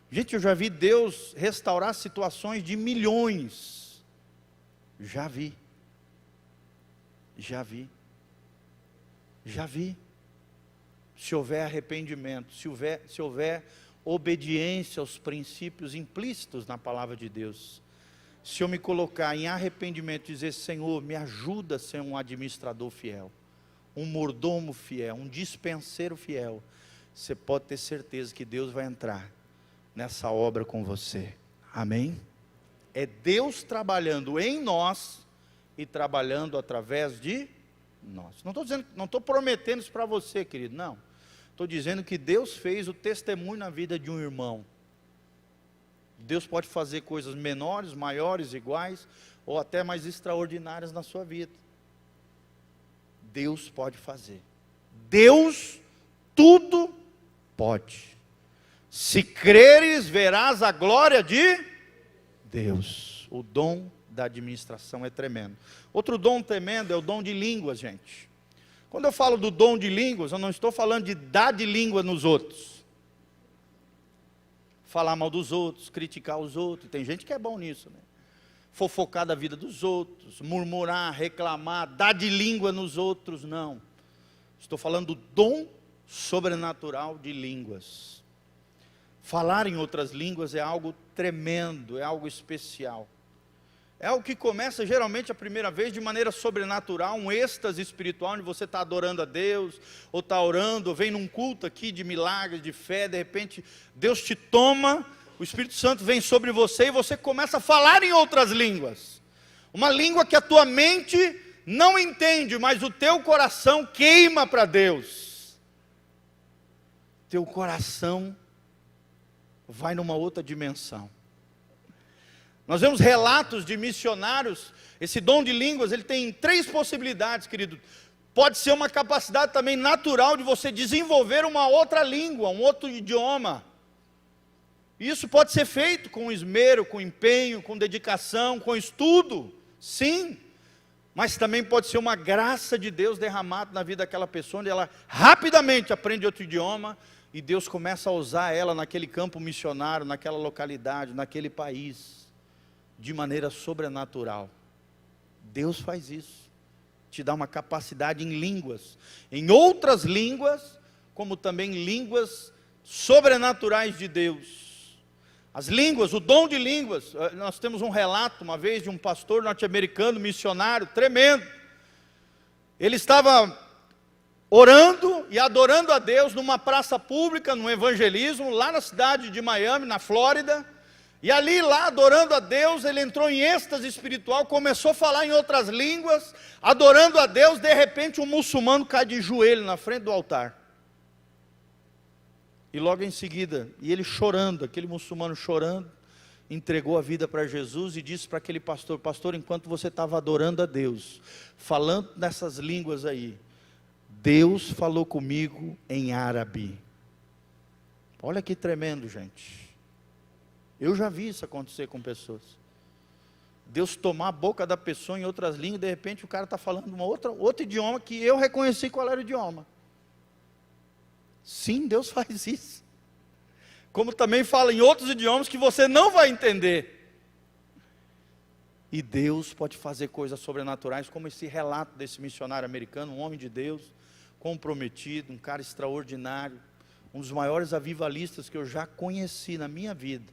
Gente, eu já vi Deus restaurar situações de milhões, já vi, se houver arrependimento, se houver obediência aos princípios implícitos na palavra de Deus, se eu me colocar em arrependimento e dizer, Senhor, me ajuda a ser um administrador fiel, um mordomo fiel, um dispenseiro fiel, você pode ter certeza que Deus vai entrar nessa obra com você. Amém? É Deus trabalhando em nós e trabalhando através de nós. Não estou prometendo isso para você, querido, não. Estou dizendo que Deus fez o testemunho na vida de um irmão. Deus pode fazer coisas menores, maiores, iguais, ou até mais extraordinárias na sua vida. Deus pode fazer. Deus tudo pode. Se creres, verás a glória de Deus. O dom da administração é tremendo. Outro dom tremendo é o dom de línguas, gente. Quando eu falo do dom de línguas, eu não estou falando de dar de língua nos outros. Falar mal dos outros, criticar os outros, tem gente que é bom nisso, né? Fofocar da vida dos outros, murmurar, reclamar, dar de língua nos outros, não. Estou falando do dom sobrenatural de línguas. Falar em outras línguas é algo tremendo, é algo especial. É algo que começa geralmente a primeira vez de maneira sobrenatural, um êxtase espiritual, onde você está adorando a Deus, ou está orando, ou vem num culto aqui de milagres, de fé, de repente Deus te toma, o Espírito Santo vem sobre você e você começa a falar em outras línguas. Uma língua que a tua mente não entende, mas o teu coração queima para Deus. Teu coração vai numa outra dimensão. Nós vemos relatos de missionários, esse dom de línguas, ele tem 3 possibilidades, querido. Pode ser uma capacidade também natural de você desenvolver uma outra língua, um outro idioma. Isso pode ser feito com esmero, com empenho, com dedicação, com estudo, sim. Mas também pode ser uma graça de Deus derramada na vida daquela pessoa, onde ela rapidamente aprende outro idioma, e Deus começa a usar ela naquele campo missionário, naquela localidade, naquele país, de maneira sobrenatural. Deus faz isso, te dá uma capacidade em línguas, em outras línguas, como também línguas sobrenaturais de Deus. As línguas, o dom de línguas, nós temos um relato uma vez de um pastor norte-americano, missionário, tremendo. Ele estava orando e adorando a Deus numa praça pública, num evangelismo, lá na cidade de Miami, na Flórida. E ali, lá, adorando a Deus, ele entrou em êxtase espiritual, começou a falar em outras línguas, adorando a Deus. De repente um muçulmano cai de joelho na frente do altar. E logo em seguida, e ele chorando, aquele muçulmano chorando, entregou a vida para Jesus e disse para aquele pastor: pastor, enquanto você estava adorando a Deus, falando nessas línguas aí, Deus falou comigo em árabe. Olha que tremendo, gente. Eu já vi isso acontecer com pessoas. Deus tomar a boca da pessoa em outras línguas, e de repente o cara está falando outro idioma que eu reconheci qual era o idioma. Sim, Deus faz isso. Como também fala em outros idiomas que você não vai entender. E Deus pode fazer coisas sobrenaturais, como esse relato desse missionário americano, um homem de Deus, comprometido, um cara extraordinário, um dos maiores avivalistas que eu já conheci na minha vida.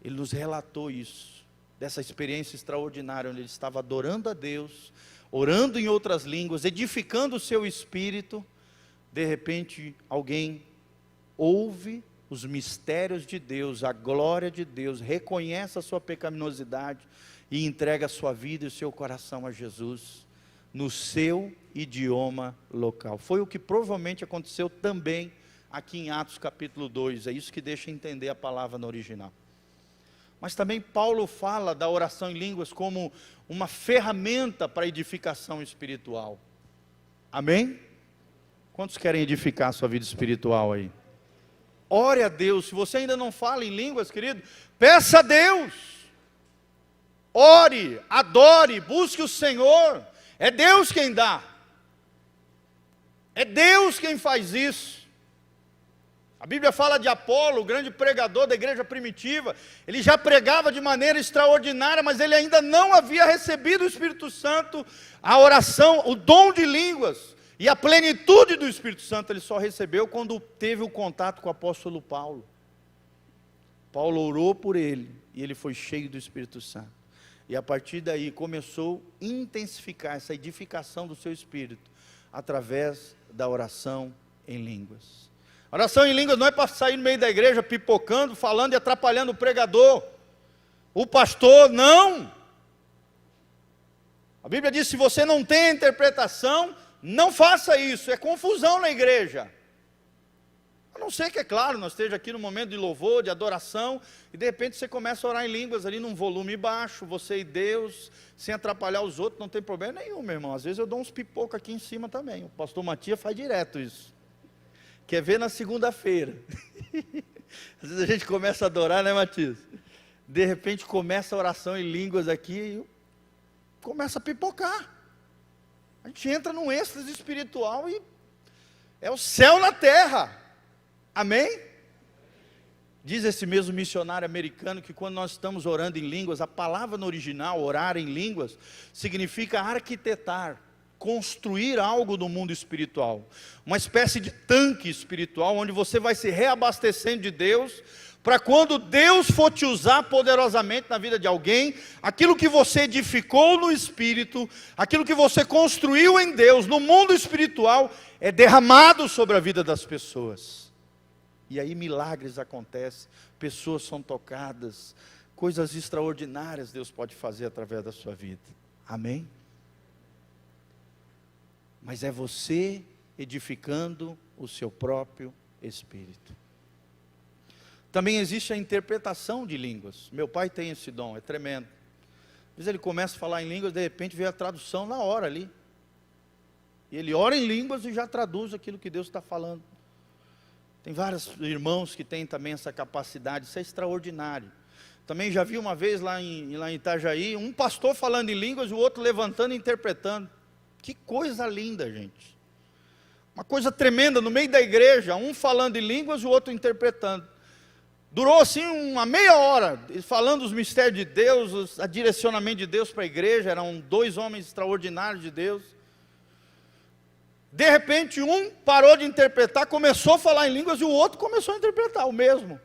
Ele nos relatou isso, dessa experiência extraordinária, onde ele estava adorando a Deus, orando em outras línguas, edificando o seu espírito. De repente, alguém ouve os mistérios de Deus, a glória de Deus, reconhece a sua pecaminosidade e entrega a sua vida e o seu coração a Jesus, no seu idioma local. Foi o que provavelmente aconteceu também aqui em Atos capítulo 2, é isso que deixa entender a palavra no original. Mas também Paulo fala da oração em línguas como uma ferramenta para a edificação espiritual. Amém? Quantos querem edificar a sua vida espiritual aí? Ore a Deus. Se você ainda não fala em línguas, querido, peça a Deus. Ore, adore, busque o Senhor. É Deus quem dá. É Deus quem faz isso. A Bíblia fala de Apolo, o grande pregador da igreja primitiva. Ele já pregava de maneira extraordinária, mas ele ainda não havia recebido o Espírito Santo, a oração, o dom de línguas. E a plenitude do Espírito Santo ele só recebeu quando teve o contato com o apóstolo Paulo. Paulo orou por ele e ele foi cheio do Espírito Santo. E a partir daí começou a intensificar essa edificação do seu espírito através da oração em línguas. Oração em línguas não é para sair no meio da igreja pipocando, falando e atrapalhando o pregador, o pastor, não. A Bíblia diz: se você não tem a interpretação, não faça isso, é confusão na igreja. A não ser que, é claro, nós esteja aqui no momento de louvor, de adoração, e de repente você começa a orar em línguas ali num volume baixo, você e Deus, sem atrapalhar os outros, não tem problema nenhum, meu irmão. Às vezes eu dou uns pipocos aqui em cima também, o pastor Matias faz direto isso. Quer ver na segunda-feira. Às vezes a gente começa a adorar, né, Matias? De repente começa a oração em línguas aqui, e começa a pipocar. A gente entra num êxtase espiritual e é o céu na terra. Amém? Diz esse mesmo missionário americano que quando nós estamos orando em línguas, a palavra no original, orar em línguas, significa arquitetar, construir algo no mundo espiritual. Uma espécie de tanque espiritual, onde você vai se reabastecendo de Deus, para quando Deus for te usar poderosamente na vida de alguém, aquilo que você edificou no Espírito, aquilo que você construiu em Deus, no mundo espiritual, é derramado sobre a vida das pessoas. E aí milagres acontecem, pessoas são tocadas, coisas extraordinárias Deus pode fazer através da sua vida. Amém? Mas é você edificando o seu próprio espírito. Também existe a interpretação de línguas. Meu pai tem esse dom, é tremendo. Às vezes ele começa a falar em línguas, de repente vem a tradução na hora ali. E ele ora em línguas e já traduz aquilo que Deus está falando. Tem vários irmãos que têm também essa capacidade, isso é extraordinário. Também já vi uma vez lá em Itajaí, um pastor falando em línguas e o outro levantando e interpretando. Que coisa linda, gente. Uma coisa tremenda, no meio da igreja, um falando em línguas e o outro interpretando. Durou assim uma meia hora, falando os mistérios de Deus, o direcionamento de Deus para a igreja. Eram 2 homens extraordinários de Deus. De repente um parou de interpretar, começou a falar em línguas e o outro começou a interpretar o mesmo,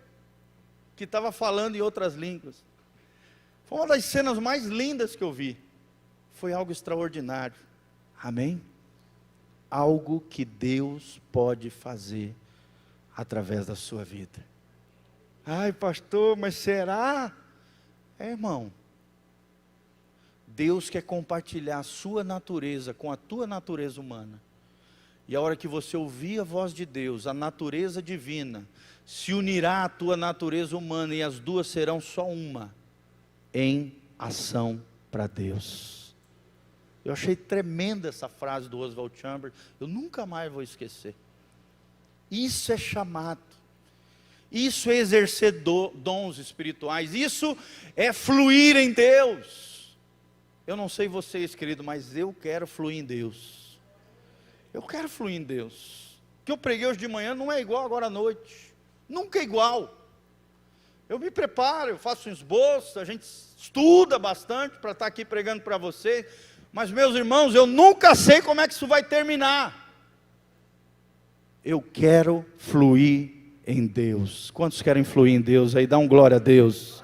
que estava falando em outras línguas. Foi uma das cenas mais lindas que eu vi. Foi algo extraordinário. Amém? Algo que Deus pode fazer através da sua vida. Ai, pastor, mas será? Irmão, Deus quer compartilhar a sua natureza com a tua natureza humana. E a hora que você ouvir a voz de Deus, a natureza divina se unirá à tua natureza humana e as duas serão só uma, em ação para Deus. Eu achei tremenda essa frase do Oswald Chambers, eu nunca mais vou esquecer. Isso é chamado, isso é exercer dons espirituais, isso é fluir em Deus. Eu não sei vocês, querido, mas eu quero fluir em Deus. Eu quero fluir em Deus. O que eu preguei hoje de manhã não é igual agora à noite, nunca é igual. Eu me preparo, eu faço um esboço, a gente estuda bastante para estar aqui pregando para vocês. Mas meus irmãos, eu nunca sei como é que isso vai terminar. Eu quero fluir em Deus. Quantos querem fluir em Deus aí? Dá um glória a Deus.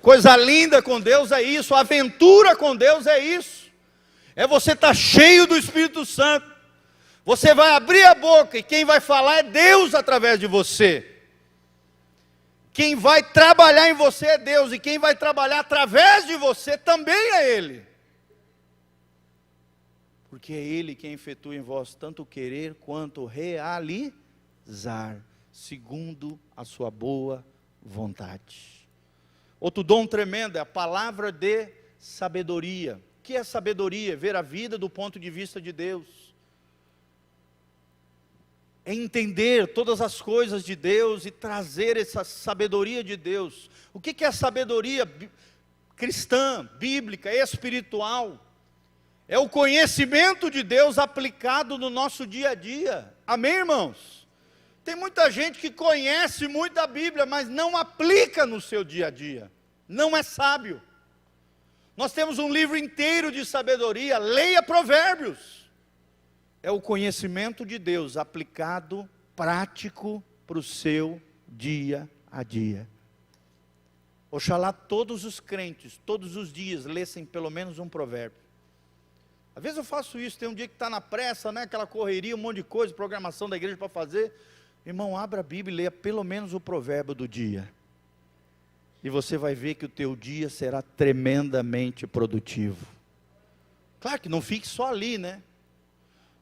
Coisa linda com Deus é isso, aventura com Deus é isso. É você estar cheio do Espírito Santo. Você vai abrir a boca e quem vai falar é Deus através de você. Quem vai trabalhar em você é Deus, e quem vai trabalhar através de você também é Ele. Porque é Ele quem efetua em vós tanto o querer quanto o realizar, segundo a sua boa vontade. Outro dom tremendo é a palavra de sabedoria. O que é sabedoria? Ver a vida do ponto de vista de Deus. É entender todas as coisas de Deus e trazer essa sabedoria de Deus. O que é a sabedoria cristã, bíblica, espiritual? É o conhecimento de Deus aplicado no nosso dia a dia. Amém, irmãos? Tem muita gente que conhece muito a Bíblia, mas não aplica no seu dia a dia. Não é sábio. Nós temos um livro inteiro de sabedoria, leia Provérbios. É o conhecimento de Deus aplicado, prático, para o seu dia a dia. Oxalá todos os crentes, todos os dias, lessem pelo menos um provérbio. Às vezes eu faço isso, tem um dia que está na pressa, né, aquela correria, um monte de coisa, programação da igreja para fazer. Irmão, abra a Bíblia e leia pelo menos o provérbio do dia. E você vai ver que o teu dia será tremendamente produtivo. Claro que não fique só ali, né?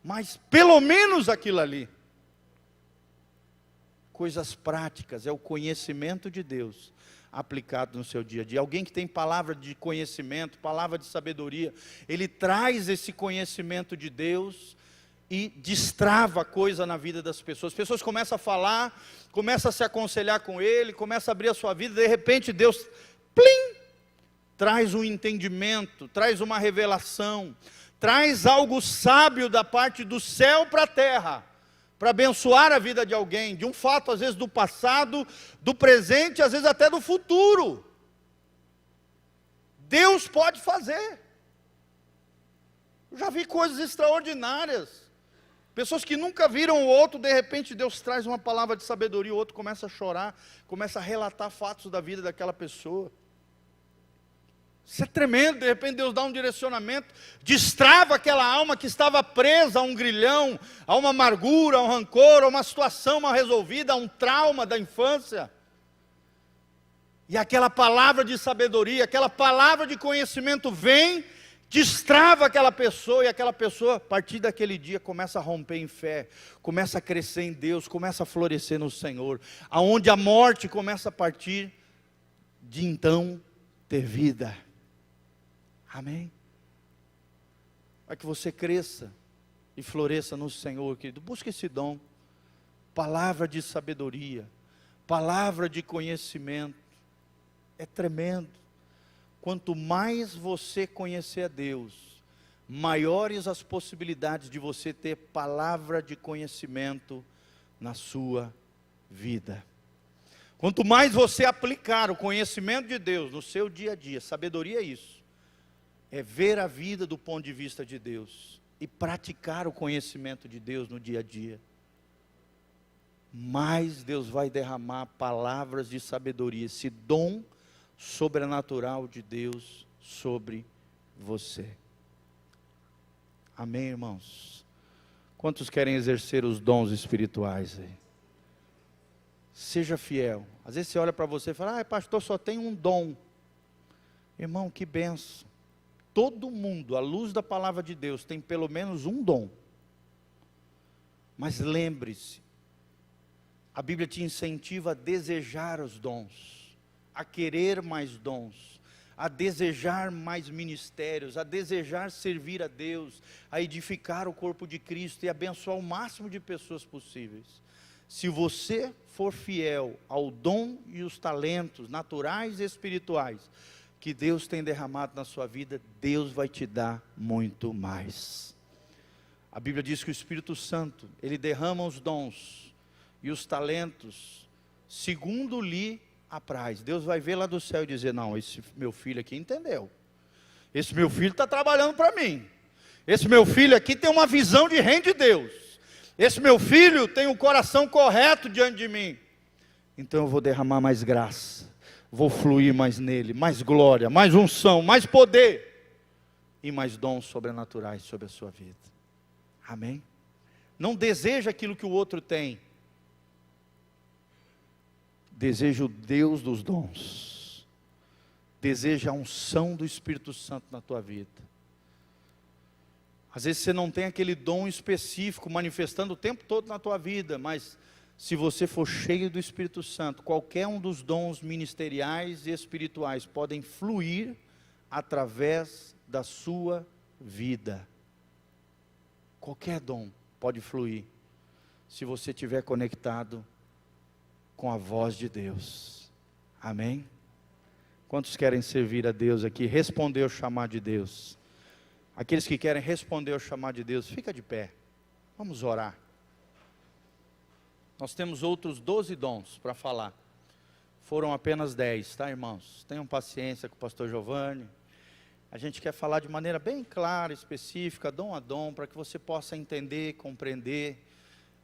Mas pelo menos aquilo ali. Coisas práticas, é o conhecimento de Deus aplicado no seu dia a dia. Alguém que tem palavra de conhecimento, palavra de sabedoria, ele traz esse conhecimento de Deus e destrava coisa na vida das pessoas. As pessoas começam a falar, começam a se aconselhar com ele, começam a abrir a sua vida, de repente Deus, plim, traz um entendimento, traz uma revelação, traz algo sábio da parte do céu para a terra, para abençoar a vida de alguém, de um fato às vezes do passado, do presente, às vezes até do futuro. Deus pode fazer. Eu já vi coisas extraordinárias. Pessoas que nunca viram o outro, de repente Deus traz uma palavra de sabedoria, o outro começa a chorar, começa a relatar fatos da vida daquela pessoa. Isso é tremendo, de repente Deus dá um direcionamento, destrava aquela alma que estava presa a um grilhão, a uma amargura, a um rancor, a uma situação mal resolvida, a um trauma da infância. E aquela palavra de sabedoria, aquela palavra de conhecimento vem, destrava aquela pessoa, e aquela pessoa, a partir daquele dia, começa a romper em fé, começa a crescer em Deus, começa a florescer no Senhor, aonde a morte começa a partir de então ter vida. Amém? Para que você cresça e floresça no Senhor, querido, busque esse dom, palavra de sabedoria, palavra de conhecimento, é tremendo. Quanto mais você conhecer a Deus, maiores as possibilidades de você ter palavra de conhecimento na sua vida. Quanto mais você aplicar o conhecimento de Deus no seu dia a dia, sabedoria é isso, é ver a vida do ponto de vista de Deus e praticar o conhecimento de Deus no dia a dia, mais Deus vai derramar palavras de sabedoria, esse dom sobrenatural de Deus sobre você. Amém, irmãos? Quantos querem exercer os dons espirituais aí? Seja fiel. Às vezes você olha para você e fala, pastor, só tem um dom. Irmão, que benção. Todo mundo, à luz da palavra de Deus, tem pelo menos um dom. Mas lembre-se, a Bíblia te incentiva a desejar os dons, a querer mais dons, a desejar mais ministérios, a desejar servir a Deus, a edificar o corpo de Cristo e abençoar o máximo de pessoas possíveis. Se você for fiel ao dom e os talentos naturais e espirituais que Deus tem derramado na sua vida, Deus vai te dar muito mais. A Bíblia diz que o Espírito Santo, Ele derrama os dons e os talentos, segundo lhe apraz. Deus vai ver lá do céu e dizer, não, esse meu filho aqui entendeu. Esse meu filho está trabalhando para mim. Esse meu filho aqui tem uma visão de reino de Deus. Esse meu filho tem um coração correto diante de mim. Então eu vou derramar mais graça. Vou fluir mais nele, mais glória, mais unção, mais poder. E mais dons sobrenaturais sobre a sua vida. Amém? Não deseja aquilo que o outro tem. Deseja o Deus dos dons. Deseja a unção do Espírito Santo na tua vida. Às vezes você não tem aquele dom específico manifestando o tempo todo na tua vida, mas se você for cheio do Espírito Santo, qualquer um dos dons ministeriais e espirituais podem fluir através da sua vida. Qualquer dom pode fluir, se você estiver conectado com a voz de Deus. Amém? Quantos querem servir a Deus aqui, responder ao chamado de Deus? Aqueles que querem responder ao chamado de Deus, fica de pé, vamos orar. Nós temos outros 12 dons para falar, foram apenas 10, tá, irmãos? Tenham paciência com o pastor Giovanni. A gente quer falar de maneira bem clara, específica, dom a dom, para que você possa entender, compreender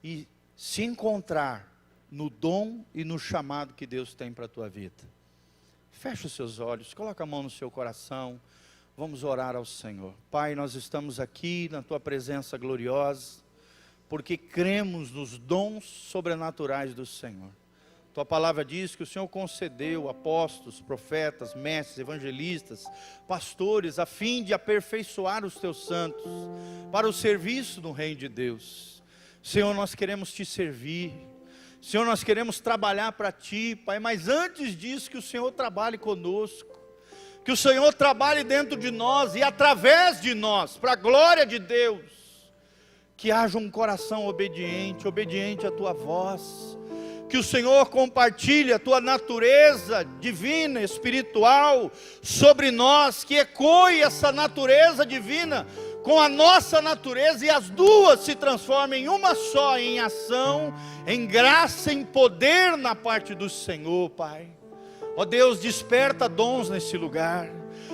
e se encontrar no dom e no chamado que Deus tem para a tua vida. Feche os seus olhos, coloca a mão no seu coração, vamos orar ao Senhor. Pai, nós estamos aqui na tua presença gloriosa, porque cremos nos dons sobrenaturais do Senhor. Tua palavra diz que o Senhor concedeu apóstolos, profetas, mestres, evangelistas, pastores, a fim de aperfeiçoar os teus santos, para o serviço do reino de Deus. Senhor, nós queremos te servir. Senhor, nós queremos trabalhar para ti, Pai, mas antes disso, que o Senhor trabalhe conosco, que o Senhor trabalhe dentro de nós e através de nós, para a glória de Deus, que haja um coração obediente, obediente à tua voz, que o Senhor compartilhe a tua natureza divina, espiritual, sobre nós, que ecoe essa natureza divina com a nossa natureza, e as duas se transformem em uma só, em ação, em graça, em poder na parte do Senhor, Pai. Ó Deus, desperta dons nesse lugar.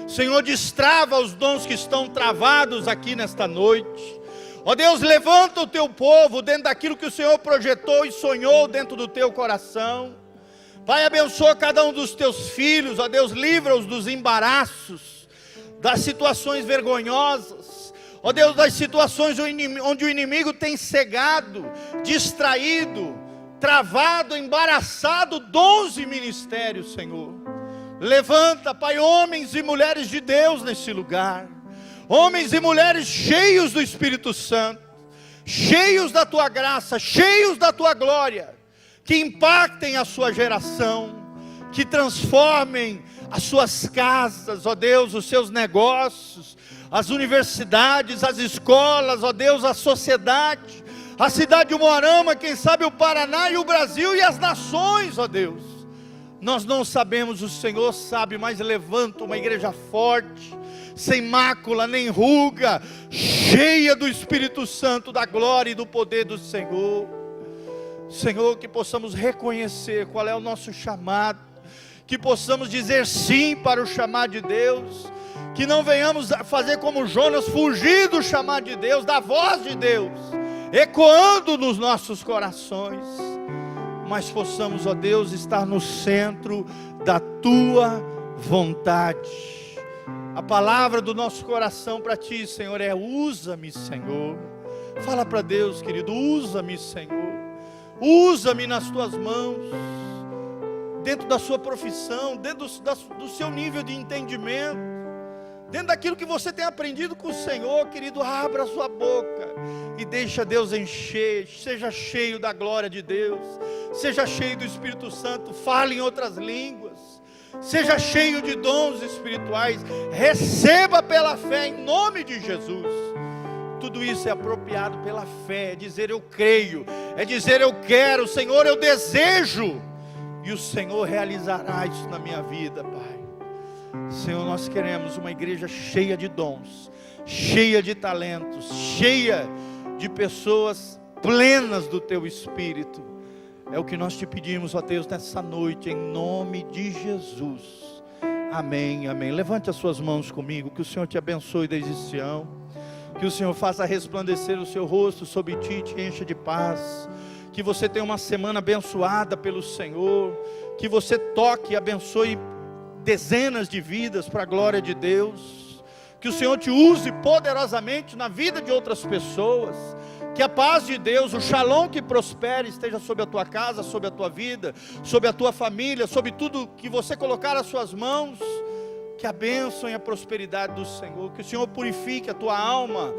Senhor, destrava os dons que estão travados aqui nesta noite. Ó Deus, levanta o teu povo dentro daquilo que o Senhor projetou e sonhou dentro do teu coração. Pai, abençoa cada um dos teus filhos, ó Deus, livra-os dos embaraços, das situações vergonhosas, ó Deus, das situações onde o inimigo tem cegado, distraído, travado, embaraçado dons e ministérios, Senhor. Levanta, Pai, homens e mulheres de Deus nesse lugar, homens e mulheres cheios do Espírito Santo, cheios da tua graça, cheios da tua glória, que impactem a sua geração, que transformem as suas casas, ó Deus, os seus negócios, as universidades, as escolas, ó Deus, a sociedade, a cidade de Umuarama, quem sabe o Paraná e o Brasil e as nações, ó Deus. Nós não sabemos, o Senhor sabe, mas levanta uma igreja forte, sem mácula nem ruga, cheia do Espírito Santo, da glória e do poder do Senhor. Senhor, que possamos reconhecer qual é o nosso chamado, que possamos dizer sim para o chamado de Deus, que não venhamos a fazer como Jonas, fugir do chamado de Deus, da voz de Deus, ecoando nos nossos corações, mas possamos, ó Deus, estar no centro da tua vontade. A palavra do nosso coração para ti, Senhor, é: usa-me, Senhor. Fala para Deus, querido: usa-me, Senhor. Usa-me nas tuas mãos, dentro da sua profissão, dentro do seu nível de entendimento, dentro daquilo que você tem aprendido com o Senhor, querido. Abra a sua boca e deixa Deus encher. Seja cheio da glória de Deus, seja cheio do Espírito Santo, fale em outras línguas, seja cheio de dons espirituais, receba pela fé em nome de Jesus. Tudo isso é apropriado pela fé, é dizer eu creio, é dizer eu quero, Senhor, eu desejo, e o Senhor realizará isso na minha vida, Pai. Senhor, nós queremos uma igreja cheia de dons, cheia de talentos, cheia de pessoas plenas do Teu Espírito. É o que nós te pedimos, ó Deus, nessa noite, em nome de Jesus. Amém, amém. Levante as suas mãos comigo, que o Senhor te abençoe desde Sião, que o Senhor faça resplandecer o seu rosto sobre ti, te encha de paz, que você tenha uma semana abençoada pelo Senhor, que você toque e abençoe dezenas de vidas para a glória de Deus, que o Senhor te use poderosamente na vida de outras pessoas, que a paz de Deus, o shalom que prospere, esteja sobre a tua casa, sobre a tua vida, sobre a tua família, sobre tudo que você colocar as suas mãos. Que a bênção e a prosperidade do Senhor, que o Senhor purifique a tua alma,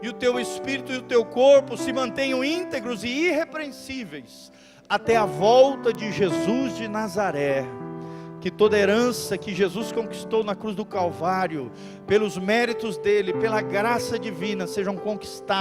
e o teu espírito e o teu corpo se mantenham íntegros e irrepreensíveis, até a volta de Jesus de Nazaré. Que toda herança que Jesus conquistou na cruz do Calvário, pelos méritos dele, pela graça divina, sejam conquistadas